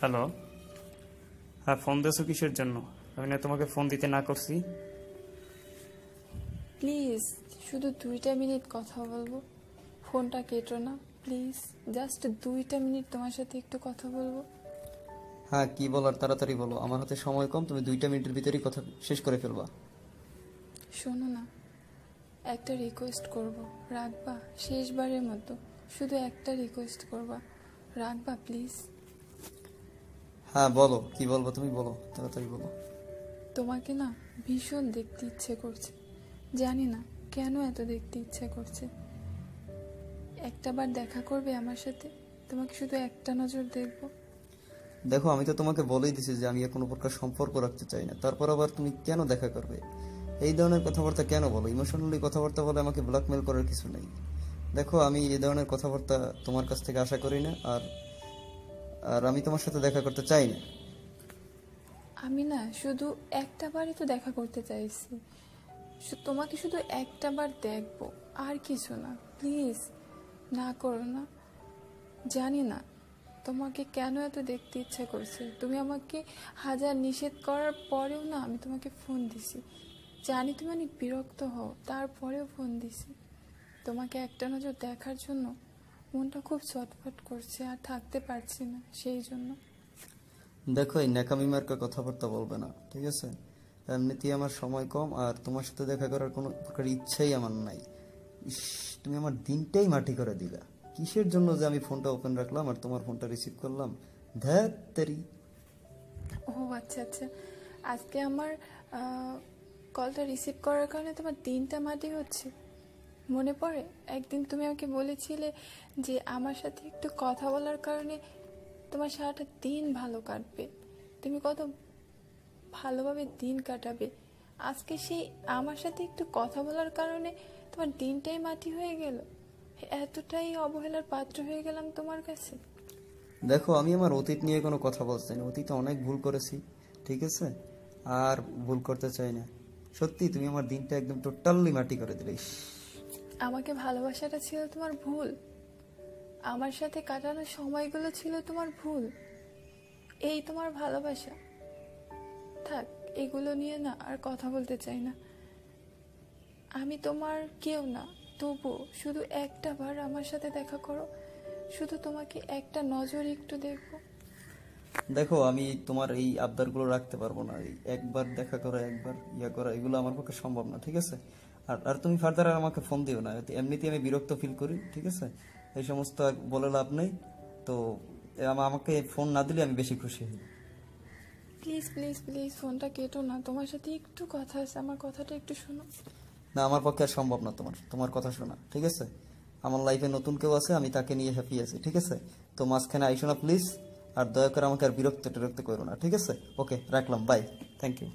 Hello. হ্যাঁ, phone দিয়েছো কিসের জন্য? আমি না তোমাকে ফোন দিতে না করছি? প্লিজ শুধু 2টা মিনিট কথা বলবো। ফোনটা কেটো না প্লিজ। জাস্ট 2টা মিনিট তোমার সাথে একটু কথা বলবো। হ্যাঁ, কি বলার তাড়াতাড়ি বলো, আমার হাতে সময় কম, তুমি 2টা মিনিটের ভিতরেই কথা শেষ করে ফেলবা। শোনো না, একটা রিকোয়েস্ট করব, রাখবা? শেষবারের মতো শুধু একটা রিকোয়েস্ট করবা, রাখবা প্লিজ? হ্যাঁ বলো, কি বলবো তুমি বলো, তাড়াতাড়ি বলো। তোমাকে না ভীষণ দেখতে ইচ্ছে করছে, জানি না কেন এত দেখতে ইচ্ছে করছে। একটাবার দেখা করবে আমার সাথে? তোমাকে শুধু একটা নজর দেখবো। দেখো, আমি তো তোমাকে বলেই দিছি যে আমি কোনো প্রকার সম্পর্ক রাখতে চাই না, তারপর আবার তুমি কেন দেখা করবে? এই ধরনের কথাবার্তা কেন বলো? ইমোশনালি কথাবার্তা বলে আমাকে ব্ল্যাকমেল করার কিছু নেই। দেখো, আমি এই ধরনের কথাবার্তা তোমার কাছ থেকে আশা করি না, আর আর আমি তোমার সাথে দেখা করতে চাই না। আমি না শুধু একটা বারই তো দেখা করতে চাইছি, তোমাকে শুধু একটা বার দেখবো, আর কিছু না। প্লিজ না করো না। জানি না তোমাকে কেন এত দেখতে ইচ্ছা করছে, তুমি আমাকে হাজার নিষেধ করার পরেও না আমি তোমাকে ফোন দিছি। জানি তুমি অনেক বিরক্ত হও, তারপরেও ফোন দিছি। তোমাকে একটা নজর দেখার জন্য মনটা খুব ছটফট করছে, আর থাকতে পারছি না সেই জন্য। দেখো, এই ন্যাকামি মার্কা কথাবার্তা বলবে না, ঠিক আছে? এমনিতেই আমার সময় কম, আর তোমার সাথে দেখা করার কোনো প্রকার ইচ্ছাই আমার নাই। ইস, তুমি আমার দিনটাই মাটি করে দিলা। কিসের জন্য যে আমি ফোনটা ওপেন রাখলাম আর তোমার ফোনটা রিসিভ করলাম? ধ্যাত তেরি। ও আচ্ছা আচ্ছা, আজকে আমার কলটা রিসিভ করার কারণে তোমার দিনটা মাটি হচ্ছে। মনে পড়ে একদিন তুমি আমাকে বলেছিলে যে আমার সাথে একটু কথা বলার কারণে তোমার সারাটা দিন ভালো কাটবে, তুমি কত ভালোভাবে দিন কাটাবে। আজকে সেই আমার সাথে একটু কথা বলার কারণে তোমার দিনটাই মাটি হয়ে গেল। এতটাই অবহেলার পাত্র হয়ে গেলাম তোমার কাছে। দেখো, আমি আমার অতীত নিয়ে কোনো কথা বলছি না, অতীতে অনেক ভুল করেছি, ঠিক আছে? আর ভুল করতে চাই না। সত্যি তুমি আমার দিনটা একদম টোটালি মাটি করে দিলে। ইস, আমাকে ভালোবাসাটা ছিল তোমার ভুল, আমার সাথে কাটানো সময়গুলো ছিল তোমার ভুল, এই তোমার ভালোবাসা। থাক, এগুলো নিয়ে না আর কথা বলতে চাই না। আমি তোমার কেউ না, তবু শুধু একটা বার আমার সাথে দেখা করো, শুধু তোমাকে একটা নজর একটু দেখবো। দেখো, আমি তোমার এই আবদারগুলো রাখতে পারবো না। এই একবার দেখা করা, একবার করা, এগুলো আমার পক্ষে সম্ভব না, ঠিক আছে? আর আর তুমি ফার্দার আর আমাকে ফোন দিও না, এমনিতেই আমি বিরক্ত ফিল করি, ঠিক আছে? এই সমস্ত আর বলে লাভ নেই। তো আমাকে ফোন না দিলে আমি বেশি খুশি হই। প্লিজ প্লিজ প্লিজ ফোনটা কেটো না, তোমার সাথে একটু কথা আছে, আমার কথাটা একটু শোনো। না, আমার পক্ষে আর সম্ভব না তোমার তোমার কথা শোনা, ঠিক আছে? আমার লাইফে নতুন কেউ আছে, আমি তাকে নিয়ে হ্যাপি আছি, ঠিক আছে? তো মাঝখানে আইসো না প্লিজ। আর দয়া করে আমাকে আর বিরক্ত টিরক্ত করো না, ঠিক আছে? ওকে, রাখলাম, বাই। Thank you.